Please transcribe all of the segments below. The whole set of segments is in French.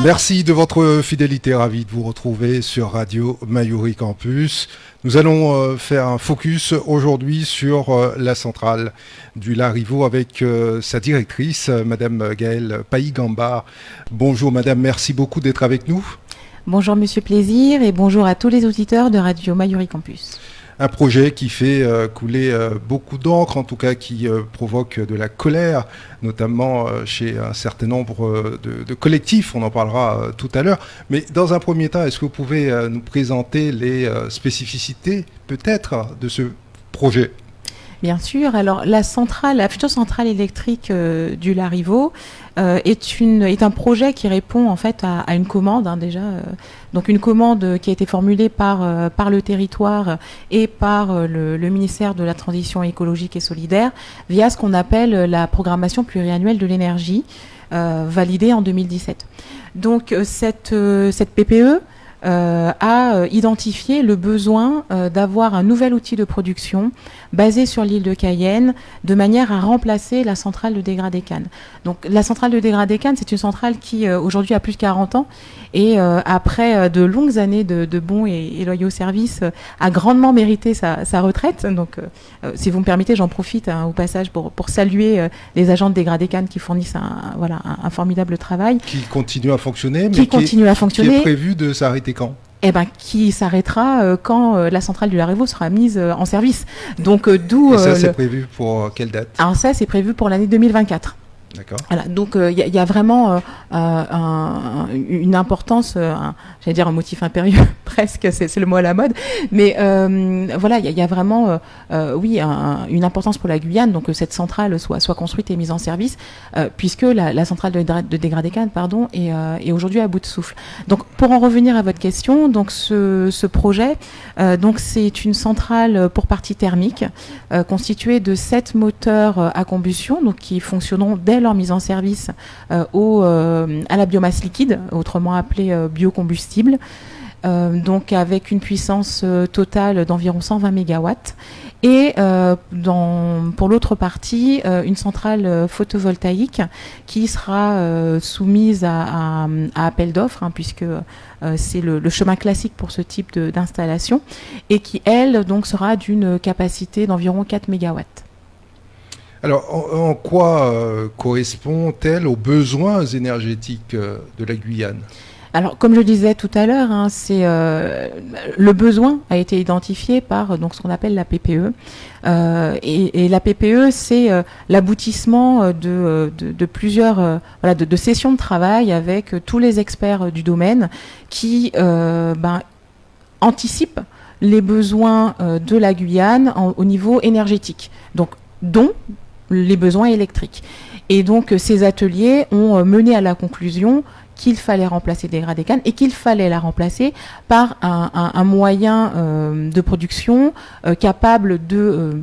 Merci de votre fidélité, ravi de vous retrouver sur Radio Mayuri Campus. Nous allons faire un focus aujourd'hui sur la centrale du Larivot avec sa directrice, Madame Gaëlle Pailly-Gambard. Bonjour Madame, merci beaucoup d'être avec nous. Bonjour Monsieur Plaisir et bonjour à tous les auditeurs de Radio Mayuri Campus. Un projet qui fait couler beaucoup d'encre, en tout cas qui provoque de la colère, notamment chez un certain nombre de collectifs, on en parlera tout à l'heure. Mais dans un premier temps, est-ce que vous pouvez nous présenter les spécificités peut-être de ce projet ? Bien sûr. Alors la future centrale électrique du Larivot est un projet qui répond en fait à une commande déjà. Donc une commande qui a été formulée par le territoire et par le ministère de la Transition écologique et solidaire via ce qu'on appelle la programmation pluriannuelle de l'énergie validée en 2017. Donc cette PPE a identifié le besoin d'avoir un nouvel outil de production basé sur l'île de Cayenne de manière à remplacer la centrale de Dégradé-Cannes. Donc la centrale de Dégradé-Cannes, c'est une centrale qui aujourd'hui a plus de 40 ans et après de longues années de bons et loyaux services a grandement mérité sa retraite. Donc si vous me permettez, j'en profite au passage pour saluer les agents de Dégradé-Cannes qui fournissent un formidable travail. Qui continue à fonctionner, mais qui est prévu de s'arrêter quand ? Qui s'arrêtera quand la centrale du Larivot sera mise en service. Donc d'où. Et ça, c'est prévu pour quelle date ? Alors ça, c'est prévu pour l'année 2024. D'accord. Voilà, donc il y a vraiment une importance, j'allais dire un motif impérieux, presque, c'est le mot à la mode, mais voilà, il y a vraiment, une importance pour la Guyane, donc que cette centrale soit construite et mise en service, puisque la centrale de Dégradé-Cannes, est aujourd'hui à bout de souffle. Donc pour en revenir à votre question, donc ce projet, donc c'est une centrale pour partie thermique, constituée de 7 moteurs à combustion, donc qui fonctionneront dès leur mise en service à la biomasse liquide, autrement appelée biocombustible, donc avec une puissance totale d'environ 120 MW. Et pour l'autre partie, une centrale photovoltaïque qui sera soumise à appel d'offres, puisque c'est le chemin classique pour ce type d'installation, et qui, elle, donc, sera d'une capacité d'environ 4 MW. Alors, en quoi correspond-elle aux besoins énergétiques de la Guyane ? Alors, comme je disais tout à l'heure, le besoin a été identifié par ce qu'on appelle la PPE. Et la PPE, c'est l'aboutissement de plusieurs de sessions de travail avec tous les experts du domaine qui anticipent les besoins de la Guyane au niveau énergétique, donc dont les besoins électriques. Et donc ces ateliers ont mené à la conclusion qu'il fallait remplacer Dégradé-Cannes et qu'il fallait la remplacer par un moyen de production capable de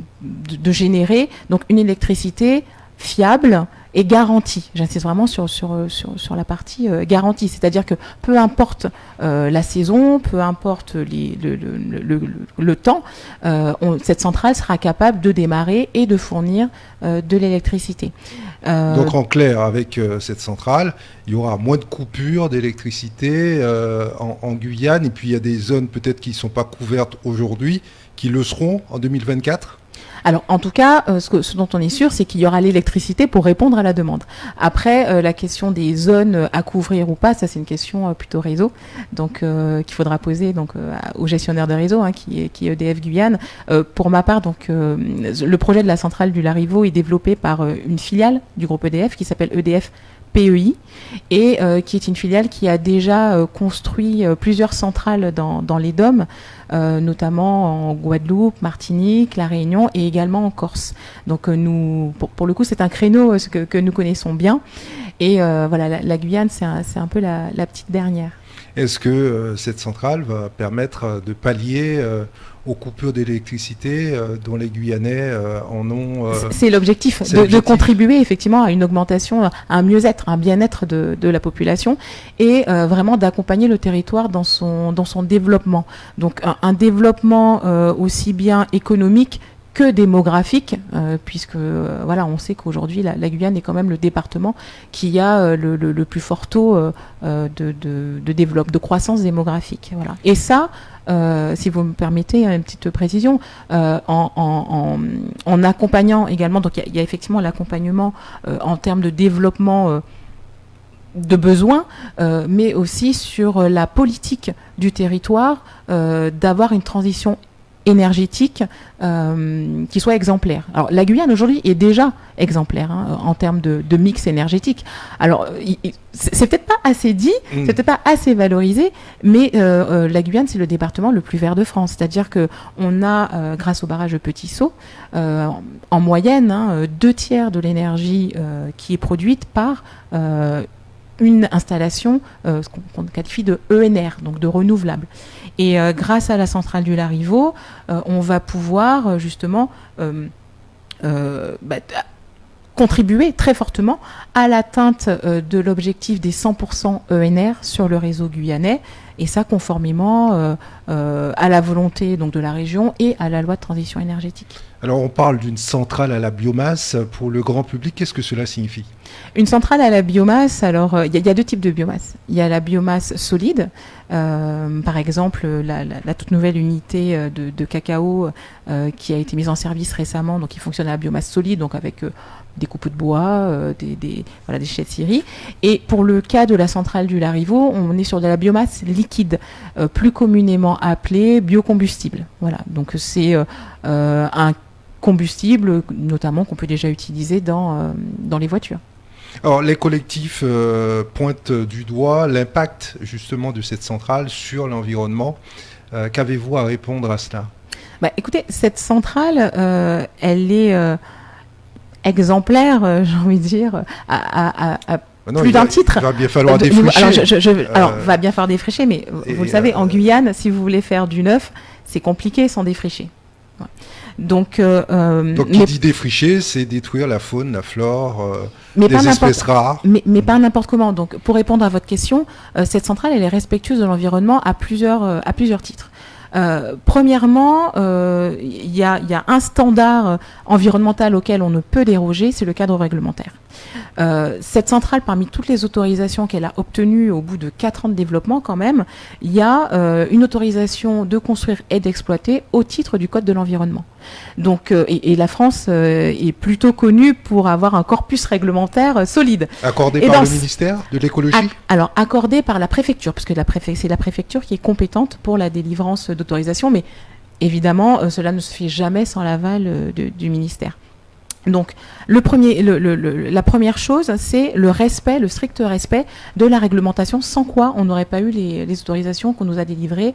générer donc une électricité fiable et garantie. J'insiste vraiment sur la partie garantie, c'est-à-dire que peu importe la saison, peu importe le temps, cette centrale sera capable de démarrer et de fournir de l'électricité. Donc en clair, avec cette centrale, il y aura moins de coupures d'électricité en Guyane, et puis il y a des zones peut-être qui ne sont pas couvertes aujourd'hui, qui le seront en 2024 ? Alors, en tout cas, ce dont on est sûr, c'est qu'il y aura l'électricité pour répondre à la demande. Après, la question des zones à couvrir ou pas, ça c'est une question plutôt réseau, donc qu'il faudra poser au gestionnaire de réseau, qui est EDF Guyane. Pour ma part, le projet de la centrale du Larivot est développé par une filiale du groupe EDF qui s'appelle EDF PEI et qui est une filiale qui a déjà construit plusieurs centrales dans les DOM, notamment en Guadeloupe, Martinique, La Réunion et également en Corse. Donc nous, pour le coup, c'est un créneau que nous connaissons bien. Et la Guyane, c'est un peu la petite dernière. Est-ce que cette centrale va permettre de pallier aux coupures d'électricité dont les Guyanais en ont... C'est l'objectif, de contribuer effectivement à une augmentation, à un mieux-être, à un bien-être de la population et vraiment d'accompagner le territoire dans son développement. Donc un développement aussi bien économique que démographique, puisque voilà, on sait qu'aujourd'hui la Guyane est quand même le département qui a le plus fort taux de croissance démographique. Voilà. Et ça, si vous me permettez une petite précision, en accompagnant également, donc il y a effectivement l'accompagnement en termes de développement de besoins, mais aussi sur la politique du territoire, d'avoir une transition énergétique qui soit exemplaire. Alors la Guyane aujourd'hui est déjà exemplaire en termes de mix énergétique. Alors c'est peut-être pas assez dit, c'est peut-être pas assez valorisé, mais la Guyane c'est le département le plus vert de France. C'est-à-dire que on a grâce au barrage de Petit Saut en moyenne 2/3 de l'énergie qui est produite par une installation qu'on qualifie de ENR, donc de renouvelable. Et grâce à la centrale du Larivot, on va pouvoir justement contribuer très fortement à l'atteinte de l'objectif des 100% ENR sur le réseau guyanais, et ça conformément à la volonté donc, de la région et à la loi de transition énergétique. Alors on parle d'une centrale à la biomasse. Pour le grand public, qu'est-ce que cela signifie ? Une centrale à la biomasse, alors il y a deux types de biomasse. Il y a la biomasse solide, par exemple la toute nouvelle unité de cacao qui a été mise en service récemment, donc qui fonctionne à la biomasse solide, donc avec des copeaux de bois, des déchets de scierie. Et pour le cas de la centrale du Larivot, on est sur de la biomasse liquide, plus communément appelée biocombustible. Voilà, donc c'est un combustible, notamment, qu'on peut déjà utiliser dans les voitures. Alors, les collectifs pointent du doigt l'impact, justement, de cette centrale sur l'environnement. Qu'avez-vous à répondre à cela ? Écoutez, cette centrale, elle est exemplaire, j'ai envie de dire, à plus d'un titre. Il va bien falloir défricher. Alors, va bien falloir défricher, mais vous le savez, en Guyane, si vous voulez faire du neuf, c'est compliqué sans défricher. Ouais. Donc, qui dit défricher, c'est détruire la faune, la flore, des espèces rares. Mais pas n'importe comment. Donc, pour répondre à votre question, cette centrale, elle est respectueuse de l'environnement à plusieurs titres. Premièrement, il y a un standard environnemental auquel on ne peut déroger, c'est le cadre réglementaire. Cette centrale, parmi toutes les autorisations qu'elle a obtenues au bout de 4 ans de développement quand même, il y a une autorisation de construire et d'exploiter au titre du Code de l'environnement. Donc, et la France est plutôt connue pour avoir un corpus réglementaire solide. Accordé par le ministère de l'écologie ? Alors, accordé par la préfecture, puisque c'est la préfecture qui est compétente pour la délivrance d'autorisation, mais évidemment, cela ne se fait jamais sans l'aval du ministère. Donc, la première chose, c'est le strict respect de la réglementation, sans quoi on n'aurait pas eu les autorisations qu'on nous a délivrées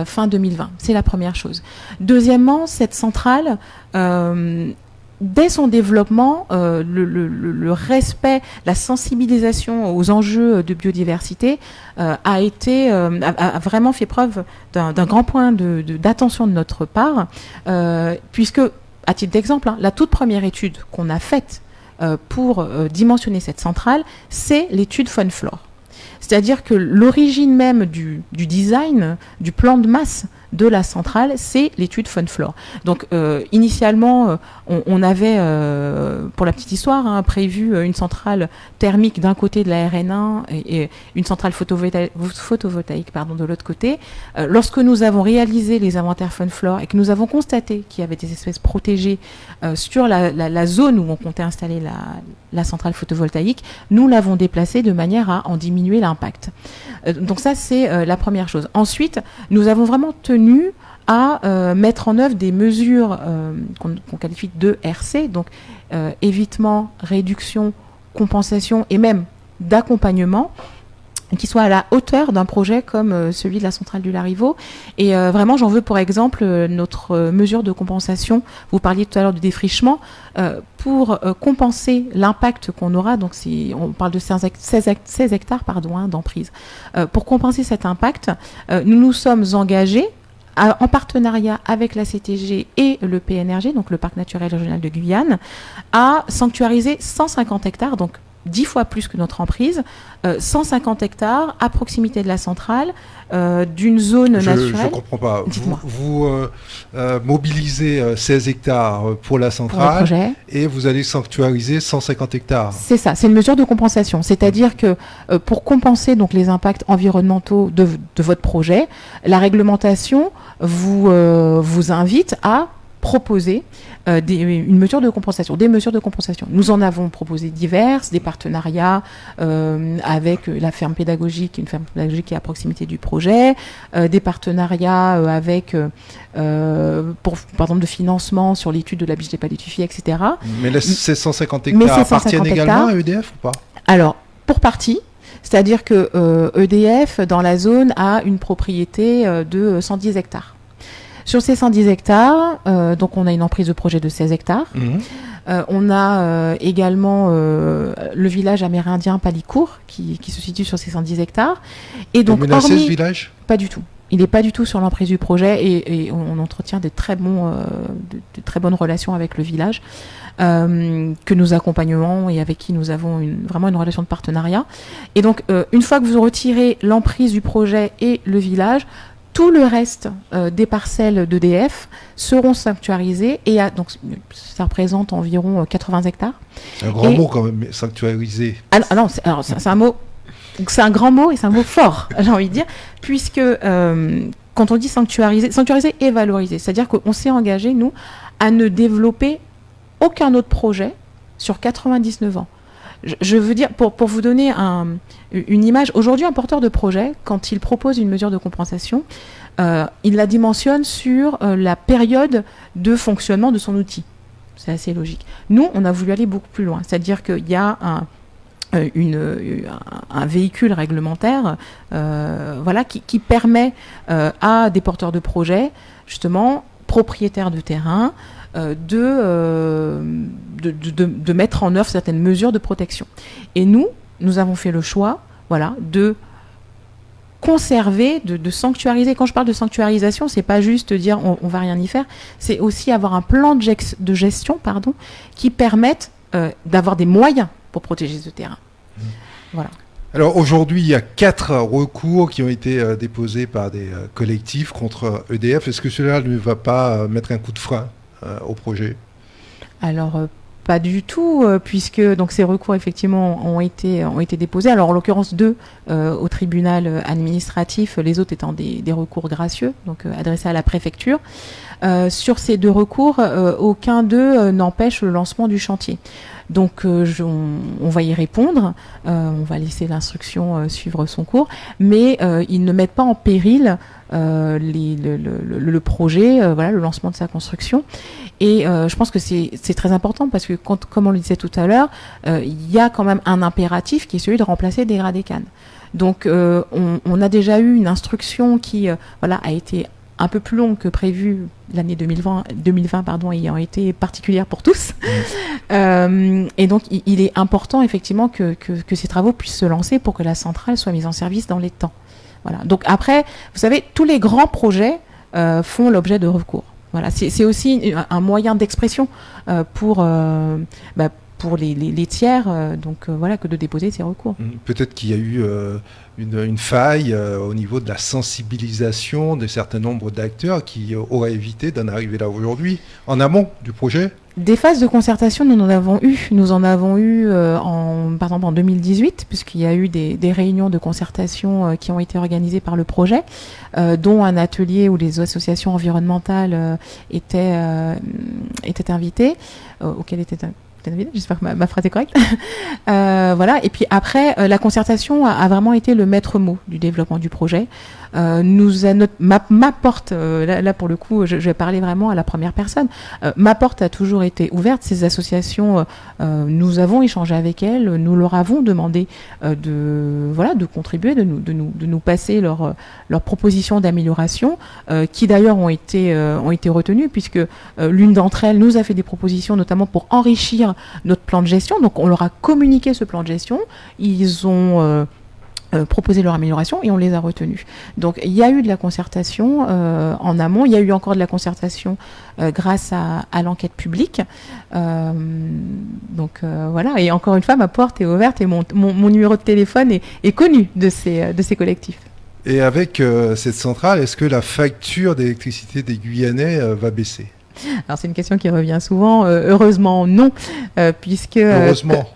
fin 2020. C'est la première chose. Deuxièmement, cette centrale, dès son développement, le respect, la sensibilisation aux enjeux de biodiversité a vraiment fait preuve d'un grand point d'attention de notre part, puisque, à titre d'exemple, la toute première étude qu'on a faite pour dimensionner cette centrale, c'est l'étude faune-flore. C'est-à-dire que l'origine même du design, du plan de masse de la centrale, c'est l'étude faune-flore. Donc, initialement, on avait, pour la petite histoire, prévu une centrale thermique d'un côté de la RN1 et une centrale photovoltaïque de l'autre côté. Lorsque nous avons réalisé les inventaires faune-flore et que nous avons constaté qu'il y avait des espèces protégées sur la zone où on comptait installer la centrale photovoltaïque, nous l'avons déplacée de manière à en diminuer l'impact. Donc ça, c'est la première chose. Ensuite, nous avons vraiment tenu à mettre en œuvre des mesures qu'on qualifie de RC, donc évitement, réduction, compensation et même d'accompagnement, qui soit à la hauteur d'un projet comme celui de la centrale du Larivot. Et vraiment, j'en veux pour exemple notre mesure de compensation. Vous parliez tout à l'heure du défrichement. Pour compenser l'impact qu'on aura, donc on parle de 16 hectares d'emprise. Pour compenser cet impact, nous nous sommes engagés en partenariat avec la CTG et le PNRG, donc le Parc naturel régional de Guyane, à sanctuariser 150 hectares, donc 10 fois plus que notre emprise, 150 hectares à proximité de la centrale, d'une zone naturelle. Je ne comprends pas. Vous mobilisez 16 hectares pour la centrale et vous allez sanctuariser 150 hectares. C'est ça, c'est une mesure de compensation. C'est-à-dire que pour compenser donc, les impacts environnementaux de votre projet, la réglementation vous invite à proposer une mesure de compensation, des mesures de compensation. Nous en avons proposé diverses, des partenariats avec la ferme pédagogique, une ferme pédagogique qui est à proximité du projet, des partenariats avec, par exemple, de financement sur l'étude de la biche des palétufiers, etc. Mais ces 150 hectares appartiennent également à EDF ou pas? Alors, pour partie. C'est-à-dire que EDF, dans la zone, a une propriété de 110 hectares. Sur ces 110 hectares, donc on a une emprise de projet de 16 hectares. On a également le village amérindien Palicourt qui se situe sur ces 110 hectares. Et donc, menacé ce village? Pas du tout. Il n'est pas du tout sur l'emprise du projet et on entretient de très bonnes relations avec le village que nous accompagnons et avec qui nous avons vraiment une relation de partenariat. Et donc, une fois que vous retirez l'emprise du projet et le village, tout le reste des parcelles d'EDF seront sanctuarisées et donc ça représente environ 80 hectares. Un grand mot quand même, sanctuariser. Ah non, c'est un mot. C'est un grand mot et c'est un mot fort, j'ai envie de dire, puisque quand on dit sanctuariser et valoriser, c'est-à-dire qu'on s'est engagé, nous, à ne développer aucun autre projet sur 99 ans. Je veux dire, pour vous donner une image, aujourd'hui, un porteur de projet, quand il propose une mesure de compensation, il la dimensionne sur la période de fonctionnement de son outil. C'est assez logique. Nous, on a voulu aller beaucoup plus loin, c'est-à-dire qu'il y a un véhicule réglementaire qui permet à des porteurs de projets, justement, propriétaires de terrain, de mettre en œuvre certaines mesures de protection. Et nous avons fait le choix de conserver, de sanctuariser. Quand je parle de sanctuarisation, c'est pas juste dire on va rien y faire, c'est aussi avoir un plan de gestion qui permette d'avoir des moyens pour protéger ce terrain. Voilà. Alors aujourd'hui, il y a 4 recours qui ont été déposés par des collectifs contre EDF. Est-ce que cela ne va pas mettre un coup de frein au projet? Alors, pas du tout, puisque donc, ces recours, effectivement, ont été déposés. Alors, en l'occurrence, 2 au tribunal administratif, les autres étant des recours gracieux, donc adressés à la préfecture. Sur ces 2 recours, aucun d'eux n'empêche le lancement du chantier. Donc, on va y répondre, on va laisser l'instruction suivre son cours, mais ils ne mettent pas en péril le projet, le lancement de sa construction. Et je pense que c'est très important parce que, comme on le disait tout à l'heure, il y a quand même un impératif qui est celui de remplacer dégradé Cannes. Donc, on a déjà eu une instruction qui a été un peu plus longue que prévu, l'année 2020 ayant été particulière pour tous. Et donc, il est important, effectivement, que ces travaux puissent se lancer pour que la centrale soit mise en service dans les temps. Voilà. Donc après, vous savez, tous les grands projets font l'objet de recours. Voilà. C'est aussi un moyen d'expression pour les tiers, que de déposer ces recours. Peut-être qu'il y a eu une faille au niveau de la sensibilisation d'un certain nombre d'acteurs qui auraient évité d'en arriver là aujourd'hui, en amont du projet. Des phases de concertation, nous en avons eu. Nous en avons eu, par exemple, en 2018, puisqu'il y a eu des réunions de concertation qui ont été organisées par le projet, dont un atelier où les associations environnementales étaient invitées, auquel étaient j'espère que ma phrase est correcte. Et puis après, la concertation a vraiment été le maître mot du développement du projet. Ma porte, là pour le coup, je vais parler vraiment à la première personne. Ma porte a toujours été ouverte. Ces associations, nous avons échangé avec elles, nous leur avons demandé de contribuer, de nous passer leurs propositions d'amélioration, qui d'ailleurs ont été retenues, puisque l'une d'entre elles nous a fait des propositions, notamment pour enrichir notre plan de gestion. Donc on leur a communiqué ce plan de gestion. Ils ont proposer leur amélioration et on les a retenus. Donc il y a eu de la concertation en amont, il y a eu encore de la concertation grâce à l'enquête publique. Donc voilà, et encore une fois, ma porte est ouverte et mon numéro de téléphone est connu de ces collectifs. Et avec cette centrale, est-ce que la facture d'électricité des Guyanais va baisser ? Alors c'est une question qui revient souvent. Heureusement non, puisque... Heureusement.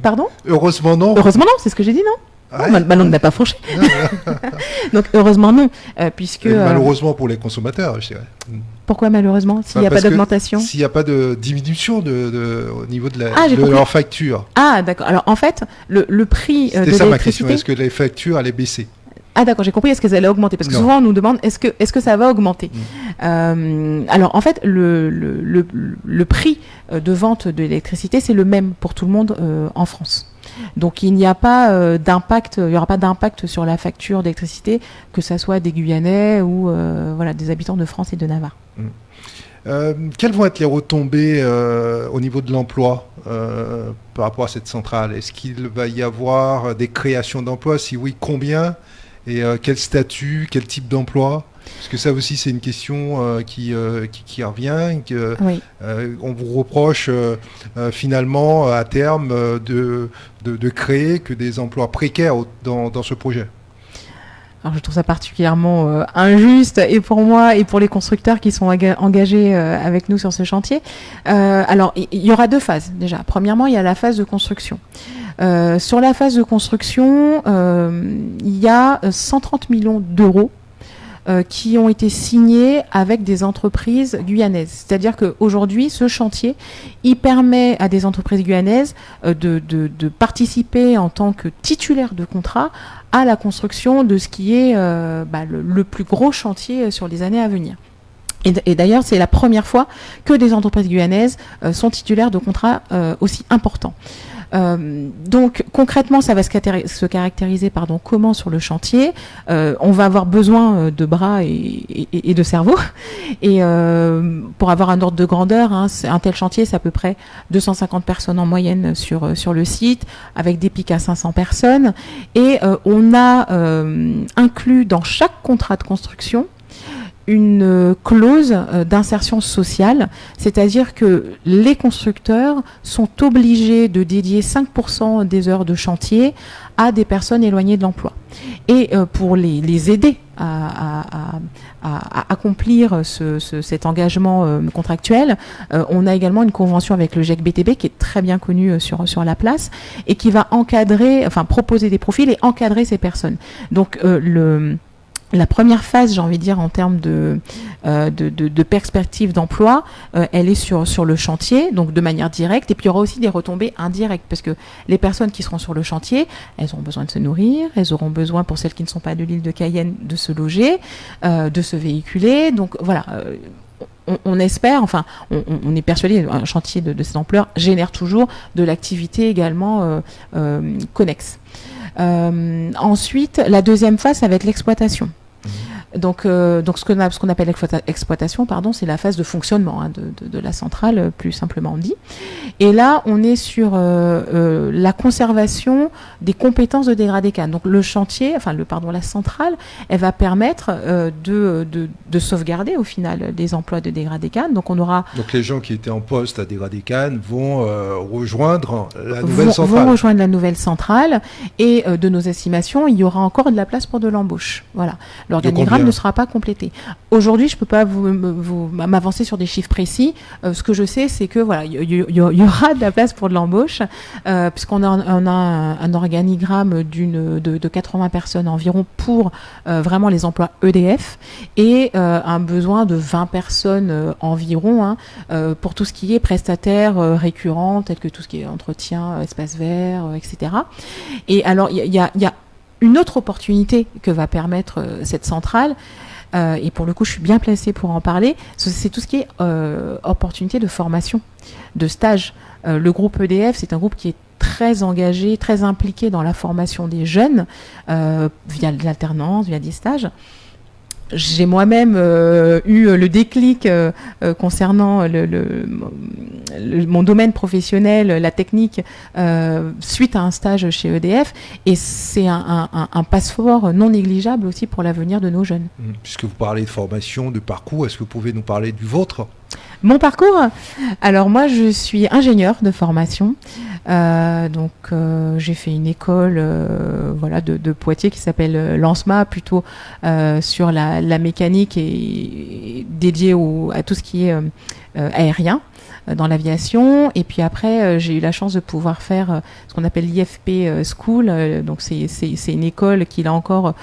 Pardon ? Heureusement non. Heureusement non, c'est ce que j'ai dit, non ? Ah non, ma langue n'a pas fourché. Donc heureusement non, puisque... malheureusement pour les consommateurs, je dirais. Pourquoi malheureusement ? S'il n'y a pas d'augmentation ? S'il n'y a pas de diminution au niveau de leur facture. Ah d'accord, alors en fait, le prix de l'électricité... C'était ça ma question, est-ce que les factures allaient baisser ? Ah d'accord, j'ai compris, est-ce qu'elles allaient augmenter ? Parce que souvent on nous demande, est-ce que ça va augmenter ? Alors en fait, le prix de vente de l'électricité, c'est le même pour tout le monde en France. Donc il n'y a pas d'impact, il n'y aura pas d'impact sur la facture d'électricité, que ça soit des Guyanais ou voilà, des habitants de France et de Navarre. Quelles vont être les retombées au niveau de l'emploi par rapport à cette centrale ? Est-ce qu'il va y avoir des créations d'emplois ? Si oui, combien ? Et quel statut, quel type d'emploi ? Parce que ça aussi, c'est une question qui revient. Oui. On vous reproche finalement à terme de créer que des emplois précaires dans ce projet. Alors je trouve ça particulièrement injuste, et pour moi et pour les constructeurs qui sont engagés avec nous sur ce chantier. Alors il y aura deux phases déjà. Premièrement, il y a la phase de construction. Sur la phase de construction, il y a 130 millions d'euros qui ont été signés avec des entreprises guyanaises. C'est-à-dire qu'aujourd'hui, ce chantier, il permet à des entreprises guyanaises de participer en tant que titulaires de contrat à la construction de ce qui est le plus gros chantier sur les années à venir. Et d'ailleurs, c'est la première fois que des entreprises guyanaises sont titulaires de contrats aussi importants. Donc concrètement, ça va se caractériser comment sur le chantier. On va avoir besoin de bras et de cerveau. Et pour avoir un ordre de grandeur, un tel chantier, c'est à peu près 250 personnes en moyenne sur le site, avec des pics à 500 personnes. Et on a inclus dans chaque contrat de construction une clause d'insertion sociale, c'est-à-dire que les constructeurs sont obligés de dédier 5% des heures de chantier à des personnes éloignées de l'emploi. Et pour les aider à accomplir cet engagement contractuel, on a également une convention avec le GEC BTB qui est très bien connue sur la place et qui va proposer des profils et encadrer ces personnes. Donc la première phase, j'ai envie de dire, en termes de perspective d'emploi, elle est sur le chantier, donc de manière directe. Et puis il y aura aussi des retombées indirectes, parce que les personnes qui seront sur le chantier, elles auront besoin de se nourrir, elles auront besoin, pour celles qui ne sont pas de l'île de Cayenne, de se loger, de se véhiculer. Donc voilà. On espère, on est persuadé, un chantier de cette ampleur génère toujours de l'activité également connexe. Ensuite, la deuxième phase, ça va être l'exploitation. Donc ce qu'on appelle exploitation, c'est la phase de fonctionnement de la centrale, plus simplement dit. Et là, on est sur la conservation des compétences de dégradé CAN. Donc le chantier, la centrale, elle va permettre de sauvegarder au final les emplois de dégradé CAN. Donc les gens qui étaient en poste à dégradé CAN vont rejoindre la nouvelle centrale. Vont rejoindre la nouvelle centrale, et de nos estimations, il y aura encore de la place pour de l'embauche. Voilà. L'organigramme ne sera pas complété. Aujourd'hui, je ne peux pas m'avancer sur des chiffres précis. Ce que je sais, c'est que il y aura de la place pour de l'embauche, puisqu'on a un organigramme de 80 personnes environ pour vraiment les emplois EDF, et un besoin de 20 personnes environ pour tout ce qui est prestataires récurrents, tels que tout ce qui est entretien, espace vert, etc. Et alors, il y a une autre opportunité que va permettre cette centrale, et pour le coup je suis bien placée pour en parler, c'est tout ce qui est opportunité de formation, de stage. Le groupe EDF, c'est un groupe qui est très engagé, très impliqué dans la formation des jeunes, via l'alternance, via des stages. j'ai moi-même eu le déclic concernant mon domaine professionnel, la technique, suite à un stage chez EDF. Et c'est un passeport non négligeable aussi pour l'avenir de nos jeunes. Puisque vous parlez de formation, de parcours, est-ce que vous pouvez nous parler du vôtre ? Mon parcours, alors moi je suis ingénieure de formation, donc j'ai fait une école de Poitiers qui s'appelle l'ANSMA, plutôt sur la mécanique et dédiée à tout ce qui est aérien dans l'aviation. Et puis après j'ai eu la chance de pouvoir faire ce qu'on appelle l'IFP School, donc c'est une école qui là encore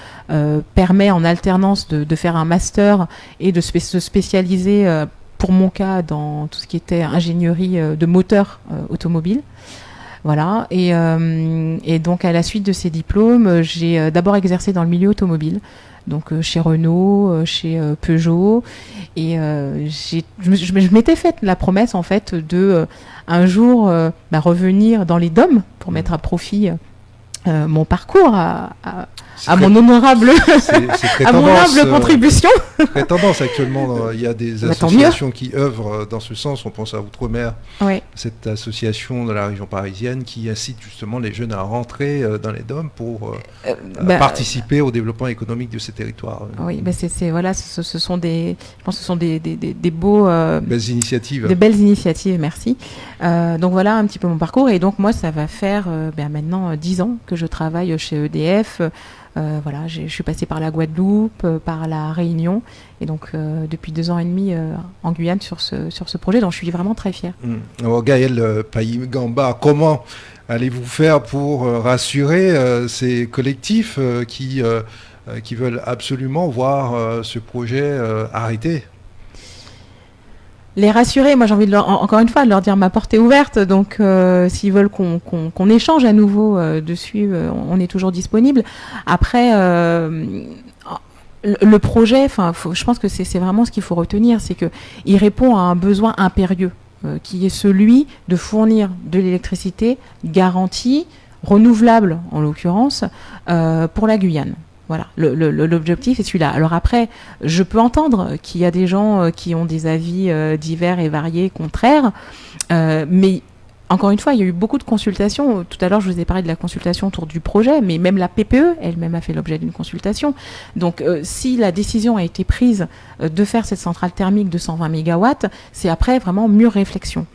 permet en alternance de faire un master et de se spécialiser pour mon cas, dans tout ce qui était ingénierie de moteur automobile. Voilà. Et donc, à la suite de ces diplômes, j'ai d'abord exercé dans le milieu automobile. Donc, chez Renault, chez Peugeot. Et je m'étais faite la promesse, en fait, de un jour revenir dans les DOM pour mettre à profit mon parcours à mon honorable à mon humble contribution. Très tendance actuellement. Il y a des associations qui œuvrent dans ce sens. On pense à Outre-mer, cette association de la région parisienne qui incite justement les jeunes à rentrer dans les DOM pour participer au développement économique de ces territoires. Oui, ce sont des beaux belles initiatives. De belles initiatives, merci. Donc voilà un petit peu mon parcours. Et donc moi, ça va faire maintenant 10 ans que je travaille chez EDF. Je suis passée par la Guadeloupe, par la Réunion, et donc depuis 2 ans et demi en Guyane sur ce projet, dont je suis vraiment très fière. Alors Gaëlle Payi-Gamba, comment allez-vous faire pour rassurer ces collectifs qui veulent absolument voir ce projet arrêté ? Les rassurer, moi j'ai envie encore une fois de leur dire ma porte est ouverte, donc s'ils veulent qu'on échange à nouveau dessus, on est toujours disponible. Après, le projet, je pense que c'est vraiment ce qu'il faut retenir, c'est qu'il répond à un besoin impérieux, qui est celui de fournir de l'électricité garantie, renouvelable en l'occurrence, pour la Guyane. Voilà, l'objectif est celui-là. Alors après, je peux entendre qu'il y a des gens qui ont des avis divers et variés, contraires, mais encore une fois, il y a eu beaucoup de consultations. Tout à l'heure, je vous ai parlé de la consultation autour du projet, mais même la PPE elle-même a fait l'objet d'une consultation. Donc, si la décision a été prise de faire cette centrale thermique de 120 MW, c'est après vraiment mûre réflexion.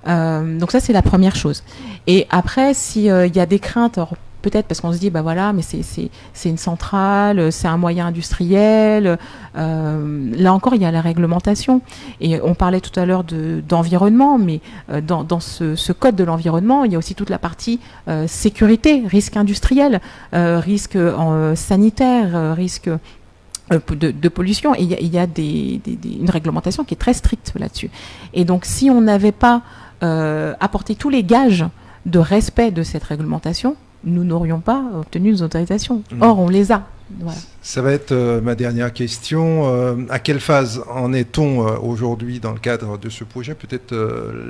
Donc ça, c'est la première chose. Et après, s'il y a des craintes, peut-être parce qu'on se dit, mais c'est une centrale, c'est un moyen industriel. Là encore, il y a la réglementation. Et on parlait tout à l'heure d'environnement, mais dans ce code de l'environnement, il y a aussi toute la partie sécurité, risque industriel, risque sanitaire, risque de pollution. Et il y a une réglementation qui est très stricte là-dessus. Et donc, si on n'avait pas apporté tous les gages de respect de cette réglementation, nous n'aurions pas obtenu nos autorisations. Or, on les a. Voilà. Ça va être ma dernière question. À quelle phase en est-on aujourd'hui dans le cadre de ce projet ? Peut-être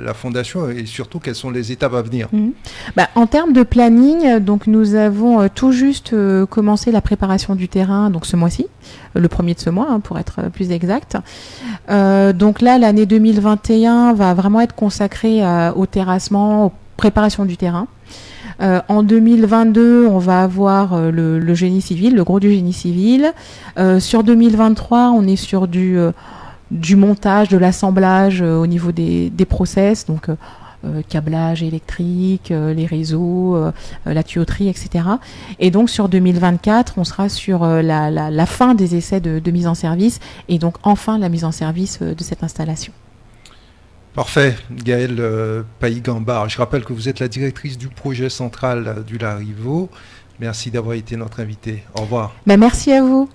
la fondation et surtout, quelles sont les étapes à venir ? En termes de planning, donc nous avons tout juste commencé la préparation du terrain donc ce mois-ci, le 1er de ce mois, pour être plus exact. Donc là, l'année 2021 va vraiment être consacrée au terrassement, aux préparations du terrain. En 2022, on va avoir le génie civil, le gros du génie civil. Sur 2023, on est sur du montage, de l'assemblage au niveau des process, donc câblage électrique, les réseaux, la tuyauterie, etc. Et donc sur 2024, on sera sur la fin des essais de mise en service et donc enfin la mise en service de cette installation. Parfait. Gaëlle Payi-Gamba, je rappelle que vous êtes la directrice du projet central du Larivot. Merci d'avoir été notre invitée. Au revoir. Merci à vous.